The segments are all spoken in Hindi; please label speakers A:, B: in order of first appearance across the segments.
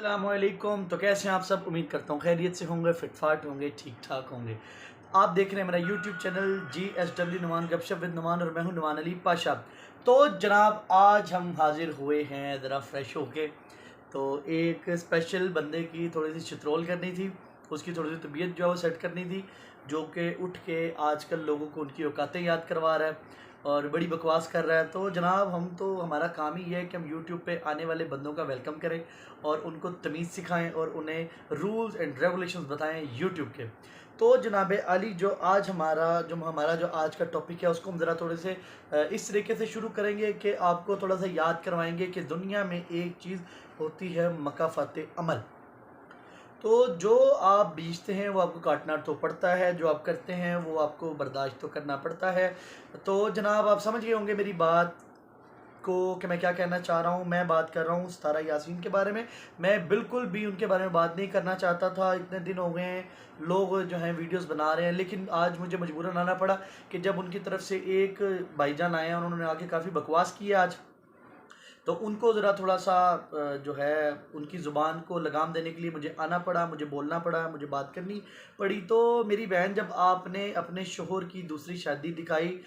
A: अस्सलामुअलैकुम। तो कैसे हैं आप सब? उम्मीद करता हूँ खैरियत से होंगे, फिटफाट होंगे, ठीक ठाक होंगे। आप देख रहे हैं मेरा यूट्यूब चैनल GSW नुमान गपशप विद नुमान और मैं हूँ नुमान अली पाशा। तो जनाब आज हम हाजिर हुए हैं ज़रा फ्रेश होके। तो एक स्पेशल बंदे की थोड़ी सी चित्रोल करनी थी, उसकी थोड़ी सी तबीयत जो है वो सेट करनी थी, जो कि उठ के आजकल लोगों को उनकी औकातें याद करवा रहा है और बड़ी बकवास कर रहा है। तो जनाब हमारा काम ही है कि हम यूट्यूब पे आने वाले बंदों का वेलकम करें और उनको तमीज़ सिखाएं और उन्हें रूल्स एंड रेगुलेशंस बताएं यूट्यूब के। तो जनाब अली, जो आज का टॉपिक है उसको हम ज़रा थोड़े से इस तरीके से शुरू करेंगे कि आपको थोड़ा सा याद करवाएंगे कि दुनिया में एक चीज़ होती है मकाफ़ात अमल। तो जो आप बीजते हैं वो आपको काटना तो पड़ता है, जो आप करते हैं वो आपको बर्दाश्त तो करना पड़ता है। तो जनाब आप समझ गए होंगे मेरी बात को कि मैं क्या कहना चाह रहा हूँ। मैं बात कर रहा हूँ सितारा यासीन के बारे में। मैं बिल्कुल भी उनके बारे में बात नहीं करना चाहता था। इतने दिन हो गए हैं लोग जो हैं वीडियोस बना रहे हैं, लेकिन आज मुझे मजबूरन आना पड़ा कि जब उनकी तरफ से एक भाईजान आए हैं और उन्होंने आके काफ़ी बकवास की है आज, तो उनको ज़रा थोड़ा सा जो है उनकी ज़ुबान को लगाम देने के लिए मुझे आना पड़ा, मुझे बोलना पड़ा, मुझे बात करनी पड़ी। तो मेरी बहन, जब आपने अपने शोहर की दूसरी शादी दिखाई,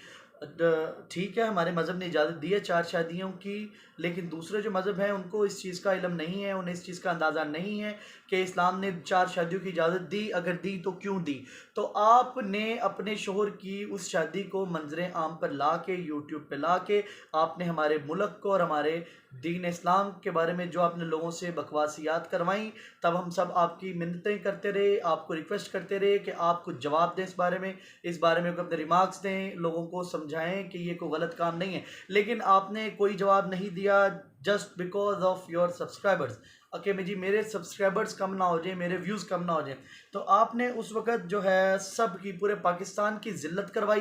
A: ठीक है, हमारे मज़हब ने इजाज़त दी है 4 शादियों की, लेकिन दूसरे जो मज़हब हैं उनको इस चीज़ का इल्म नहीं है, उन्हें इस चीज़ का अंदाज़ा नहीं है कि इस्लाम ने 4 शादियों की इजाज़त दी, अगर दी तो क्यों दी। तो आपने अपने शोहर की उस शादी को मंजर आम पर ला के, यूट्यूब पे ला के, आपने हमारे मुल्क को और हमारे दीन इस्लाम के बारे में जो आपने लोगों से बकवासियात करवाई, तब हम सब आपकी मिन्नतें करते रहे, आपको रिक्वेस्ट करते रहे कि आप कुछ जवाब दें इस बारे में अपने रिमार्क्स दें, लोगों को समझाएं कि ये कोई गलत काम नहीं है। लेकिन आपने कोई जवाब नहीं दिया, just because of your subscribers. Okay जी, मेरे सब्सक्राइबर्स कम ना हो जाए, मेरे व्यूज़ कम ना हो जाए। तो आपने उस वक़्त जो है सब की पूरे पाकिस्तान की ज़िल्लत करवाई,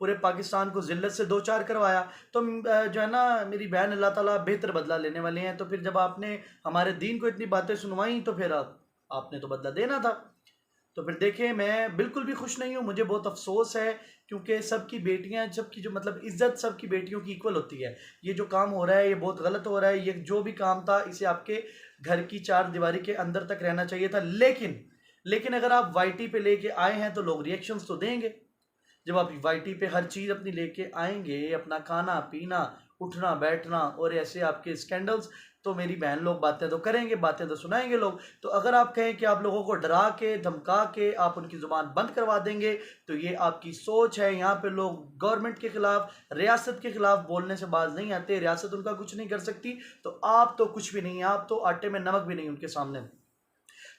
A: पूरे पाकिस्तान को ज़िल्लत से दो चार करवाया। तो जो है ना, मेरी बहन, अल्लाह ताला बेहतर बदला लेने वाले हैं। तो फिर जब आपने हमारे दीन को इतनी बातें सुनवाई तो फिर आपने तो बदला देना था। तो फिर देखिए, मैं बिल्कुल भी खुश नहीं हूँ, मुझे बहुत अफसोस है, क्योंकि सबकी बेटियां, सबकी जो मतलब इज्जत सबकी बेटियों की इक्वल होती है। ये जो काम हो रहा है ये बहुत गलत हो रहा है। ये जो भी काम था इसे आपके घर की चार दीवारी के अंदर तक रहना चाहिए था। लेकिन अगर आप वाईटी पे लेके आए हैं तो लोग रिएक्शंस तो देंगे। जब आप वाईटी पे हर चीज़ अपनी लेके आएंगे, अपना खाना पीना, उठना बैठना और ऐसे आपके स्कैंडल्स, तो मेरी बहन, लोग बातें तो करेंगे, बातें तो सुनाएंगे लोग। तो अगर आप कहें कि आप लोगों को डरा के, धमका के आप उनकी ज़ुबान बंद करवा देंगे, तो ये आपकी सोच है। यहाँ पे लोग गवर्नमेंट के खिलाफ, रियासत के खिलाफ बोलने से बाज नहीं आते। रियासत उनका कुछ नहीं कर सकती, तो आप तो कुछ भी नहीं है, आप तो आटे में नमक भी नहीं उनके सामने।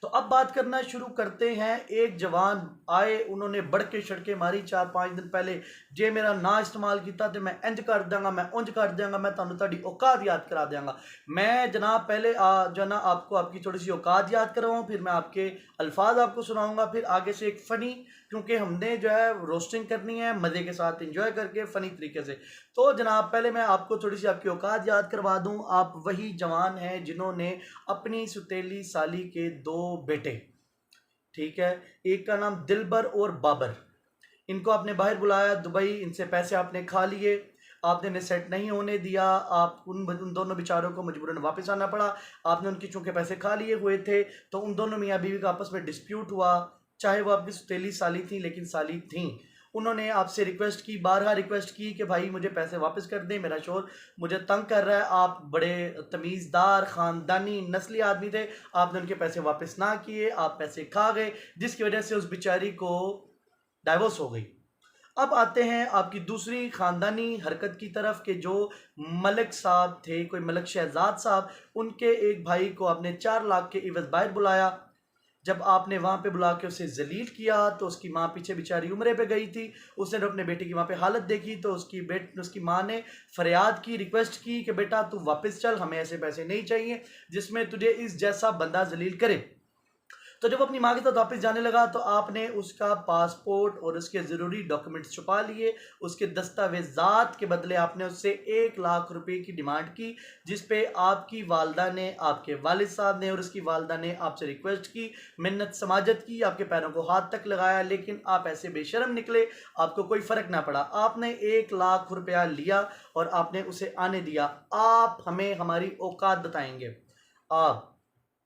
A: तो अब बात करना शुरू करते हैं। एक जवान आए, उन्होंने बढ़के सड़के मारी 4-5 दिन पहले, जे मेरा ना इस्तेमाल किया तो मैं इंज कर देंगा, मैं उंज कर देंगा, मैं तुहानू तुहाडी औकात याद करा देंगा। मैं जनाब पहले जो ना आपको आपकी थोड़ी सी औकात याद करवाऊँ, फिर मैं आपके अल्फाज आपको सुनाऊंगा, फिर आगे से एक फ़नी, क्योंकि हमने जो है रोस्टिंग करनी है मज़े के साथ, इंजॉय करके फ़नी तरीके से। तो जनाब पहले मैं आपको थोड़ी सी आपकी औकात याद करवा दूँ। आप वही जवान हैं जिन्होंने अपनी सुतीली साली के 2 बेटे, ठीक है, एक का नाम दिलबर और बाबर, इनको आपने बाहर बुलाया दुबई, इनसे पैसे आपने खा लिए, आपने इन्हें सेट नहीं होने दिया। आप उन दोनों बेचारों को मजबूरन वापस आना पड़ा। आपने उनकी चूंकि पैसे खा लिए हुए थे, तो उन दोनों मियाँ बीवी का आपस में डिस्प्यूट हुआ। चाहे वो आपकी सुतीली साली थी, लेकिन साली थी। उन्होंने आपसे रिक्वेस्ट की, बारहा रिक्वेस्ट की कि भाई मुझे पैसे वापस कर दें, मेरा शोहर मुझे तंग कर रहा है। आप बड़े तमीज़दार, ख़ानदानी, नस्ली आदमी थे, आपने उनके पैसे वापस ना किए, आप पैसे खा गए, जिसकी वजह से उस बेचारी को डाइवोर्स हो गई। अब आते हैं आपकी दूसरी ख़ानदानी हरकत की तरफ, कि जो मलिक साहब थे, कोई मलिक शहजाद साहब, उनके एक भाई को आपने 4 लाख के इवज़ बाहर बुलाया। जब आपने वहाँ पे बुला के उसे जलील किया, तो उसकी माँ पीछे बेचारी उम्रे पे गई थी, उसने जब अपने बेटे की वहाँ पे हालत देखी, तो उसकी माँ ने फरियाद की, रिक्वेस्ट की कि बेटा तू वापस चल, हमें ऐसे पैसे नहीं चाहिए जिसमें तुझे इस जैसा बंदा जलील करे। तो जब अपनी माँ के साथ वापस जाने लगा, तो आपने उसका पासपोर्ट और उसके ज़रूरी डॉक्यूमेंट्स छुपा लिए। उसके दस्तावेज़ात के बदले आपने उससे 1 लाख रुपए की डिमांड की, जिस पे आपकी वालदा ने, आपके वालिद साहब ने और उसकी वालदा ने आपसे रिक्वेस्ट की, मिन्नत समाजत की, आपके पैरों को हाथ तक लगाया, लेकिन आप ऐसे बेशर्म निकले, आपको कोई फ़र्क ना पड़ा। आपने 1 लाख रुपया लिया और आपने उसे आने दिया। आप हमें हमारी औकात बताएंगे। आप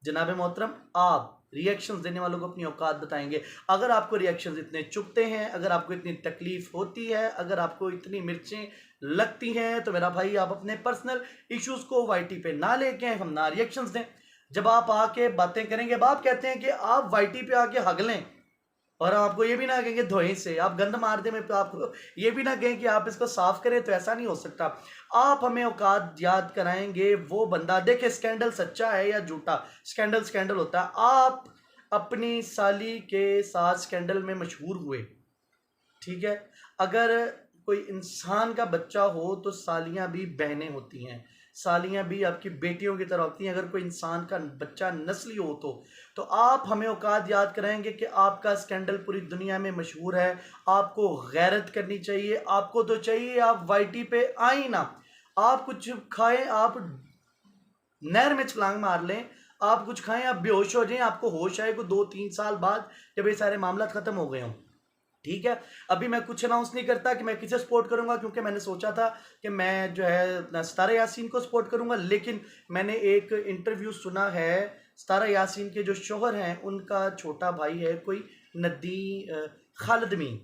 A: जनाब मोहतरम आप रिएक्शंस देने वालों को अपनी औकात बताएंगे। अगर आपको रिएक्शंस इतने चुभते हैं, अगर आपको इतनी तकलीफ होती है, अगर आपको इतनी मिर्चें लगती हैं, तो मेरा भाई आप अपने पर्सनल इश्यूज को वाईटी पे ना लेके हम ना रिएक्शंस दें। जब आप आके बातें करेंगे, अब आप कहते हैं कि आप वाईटी पे आके हग लें और आपको ये भी ना कहेंगे धोए से, आप गंद मार दे, मैं आपको ये भी ना कहें कि आप इसको साफ करें, तो ऐसा नहीं हो सकता। आप हमें औकात याद कराएंगे वो बंदा, देखे स्कैंडल सच्चा है या झूठा, स्कैंडल स्कैंडल होता है। आप अपनी साली के साथ स्कैंडल में मशहूर हुए, ठीक है। अगर कोई इंसान का बच्चा हो तो सालियां भी बहनें होती हैं, सालियां भी आपकी बेटियों की तरह होती हैं। अगर कोई इंसान का बच्चा नस्ली हो तो आप हमें औकात याद कराएंगे कि आपका स्कैंडल पूरी दुनिया में मशहूर है। आपको गैरत करनी चाहिए, आपको तो चाहिए आप वाईटी पे आई ना, आप कुछ खाएं, आप नहर में छलांग मार लें, आप कुछ खाएं, आप बेहोश हो जाएं, आपको होश आए को 2-3 साल बाद जब ये सारे मामला खत्म हो गए हों, ठीक है। अभी मैं कुछ अनाउंस नहीं करता कि मैं किसे सपोर्ट करूंगा, क्योंकि मैंने सोचा था कि मैं जो है सितारा यासीन को सपोर्ट करूंगा, लेकिन मैंने एक इंटरव्यू सुना है, सितारा यासीन के जो शोहर हैं उनका छोटा भाई है कोई नदी खालिद मीन,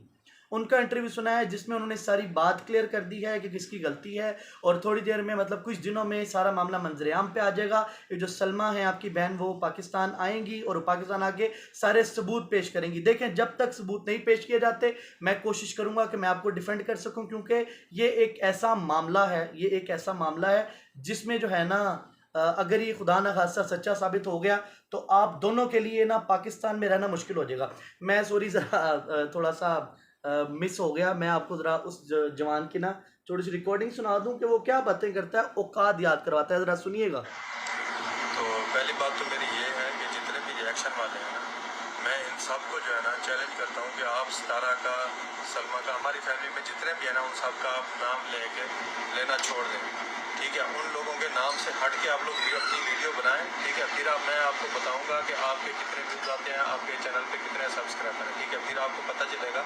A: उनका इंटरव्यू सुना है जिसमें उन्होंने सारी बात क्लियर कर दी है कि किसकी गलती है। और थोड़ी देर में, मतलब कुछ दिनों में सारा मामला मंजरेआम पे आ जाएगा। ये जो सलमा है आपकी बहन, वो पाकिस्तान आएंगी और पाकिस्तान आके सारे सबूत पेश करेंगी। देखें, जब तक सबूत नहीं पेश किए जाते मैं कोशिश करूंगा कि मैं आपको डिफेंड कर सकूं, क्योंकि ये एक ऐसा मामला है, ये एक ऐसा मामला है जिसमें जो है ना, अगर ये खुदा ना खास्ता सच्चा साबित हो गया तो आप दोनों के लिए ना पाकिस्तान में रहना मुश्किल हो जाएगा। मैं सॉरी ज़रा थोड़ा सा मिस हो गया, मैं आपको ज़रा उस जवान की ना थोड़ी सी रिकॉर्डिंग सुना दूं कि वो क्या बातें करता है, औकात याद करवाता है, ज़रा सुनिएगा।
B: तो पहली बात तो मेरी ये है कि जितने भी रिएक्शन वाले हैं ना, मैं इन सब को जो है ना चैलेंज करता हूँ कि आप सितारा का, सलमा का, हमारी फैमिली में जितने भी है ना, उन सब का आप नाम लेना छोड़ दें, ठीक है। उन लोगों के नाम से हट के आप लोग अपनी वीडियो बनाएं, ठीक है। फिर मैं आपको बताऊंगा कि आपके कितने व्यूज आते हैं, आपके चैनल पे कितने सब्सक्राइबर हैं, ठीक है। फिर आपको पता चलेगा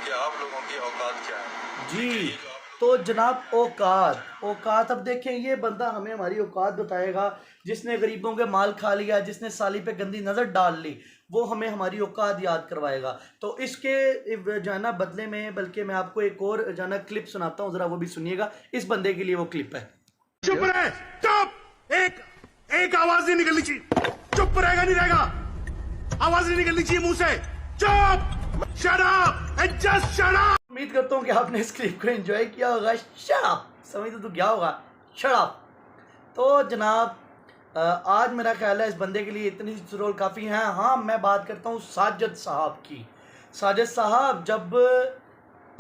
B: कि आप लोगों की औकात क्या है
A: जी। तो जनाब औकात, औकात, अब देखें ये बंदा हमें हमारी औकात बताएगा। जिसने गरीबों के माल खा लिया, जिसने साली पे गंदी नज़र डाल ली, वो हमें हमारी औकात याद करवाएगा। तो इसके जो है ना बदले में, बल्कि मैं आपको एक और जो है ना क्लिप सुनाता हूँ, ज़रा वो भी सुनिएगा। इस बंदे के लिए वो क्लिप है।
C: चुप रहे, चुप, एक आवाज नहीं निकलनी चाहिए, चुप रहेगा नहीं रहेगा, आवाज नहीं निकलनी चाहिए मुंह से, चुप, shut up and just shut up.
A: उम्मीद करता हूँ कि आपने इस क्लिप को एंजॉय किया होगा। शट अप, समझ तो क्या होगा, शट अप। तो जनाब आज मेरा ख्याल है इस बंदे के लिए इतनी रोल काफ़ी हैं। हाँ, मैं बात करता हूँ साजिद साहब की। साजिद साहब, जब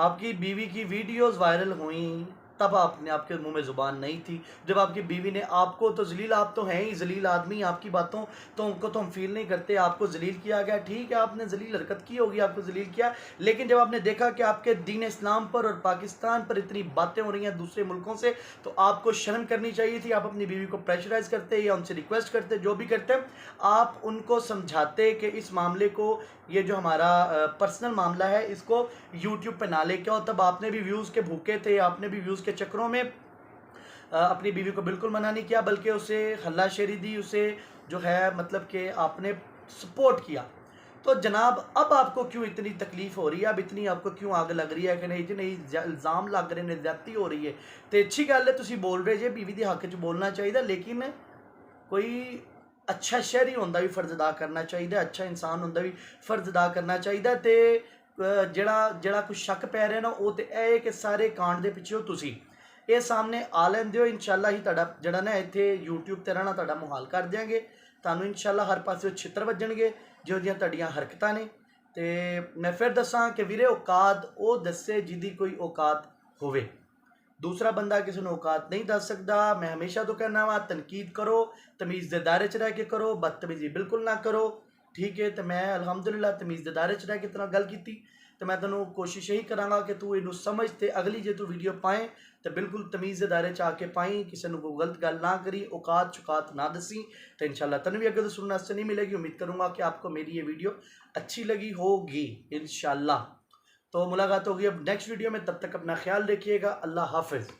A: आपकी बीवी की वीडियोस वायरल हुई तब आपके मुंह में ज़ुबान नहीं थी। जब आपकी बीवी ने आपको, तो जलील आप तो हैं ही जलील आदमी, आपकी बातों तो उनको तो हम फील नहीं करते, आपको जलील किया गया, ठीक है, आपने जलील हरकत की होगी, आपको जलील किया। लेकिन जब आपने देखा कि आपके दीन इस्लाम पर और पाकिस्तान पर इतनी बातें हो रही हैं दूसरे मुल्कों से, तो आपको शर्म करनी चाहिए थी। आप अपनी बीवी को प्रेशराइज करते या उनसे रिक्वेस्ट करते, जो भी करते, आप उनको समझाते कि इस मामले को, ये जो हमारा पर्सनल मामला है, इसको यूट्यूब पे ना लेके आओ। तब आपने भी व्यूज़ के भूखे थे, आपने भी व्यूज़ के चक्करों में अपनी बीवी को बिल्कुल मना नहीं किया, बल्कि उसे हल्लाशेरी दी, उसे जो है मतलब कि आपने सपोर्ट किया। तो जनाब, अब आपको क्यों इतनी तकलीफ़ हो रही है, अब इतनी आपको क्यों आग लग रही है कि नहीं जी, नहीं इल्ज़ाम लग रहे ने, ज़्यादती हो रही है। तो अच्छी गल है, तुसीं बोल रहे जे, बीवी के हक च बोलना चाहिए, लेकिन कोई अच्छा शहरी होंदा भी फर्ज अदा करना चाहिए, अच्छा इंसान होंदा भी फर्ज अदा करना चाहिए। तो ਜਿਹੜਾ कुछ शक पै रहा ना, वो तो यह है कि सारे कांड के पिछे तुसी ये सामने आ लेंदे हो। इंशाल्लाह ही तुहाडा ਜਿਹੜਾ ना इत्थे यूट्यूब ते रहना तुहाडा मुहाल कर देंगे। तुहानूं इंशाल्लाह हर पासे छित्र वजणगे जो जिहियां तुहाडीआं हरकतां ने। ते मैं फिर दसां कि वीरे औकात वो दस्से जिहदी कोई औकात होवे, दूसरा बंदा किसी ने औकात नहीं दस सकता। मैं हमेशा तो कहना वा, तनकीद करो, तमीज़ के दायरे च रह के करो, बदतमीज़ी बिल्कुल ना करो, ठीक है। तो मैं अलहमदुलिल्लाह तमीज़ के दायरे च रह के तरह गल की। तो मैं तेनों कोशिश यही कराँगा कि तू इनू समझ, ते अगली जो तू वीडियो पाए तो बिल्कुल तमीज़ के दायरे च आके पाई, किसी को गलत गल ना करी, औकात चुकात ना दसी। तो इंशाल्लाह तन भी अगर तो सुनने से नहीं मिलेगी। उम्मीद करूँगा कि आपको मेरी ये वीडियो अच्छी लगी होगी इंशाल्लाह। तो मुलाकात होगी अब नेक्स्ट वीडियो में, तब तक अपना ख्याल रखिएगा। अल्लाह हाफिज़।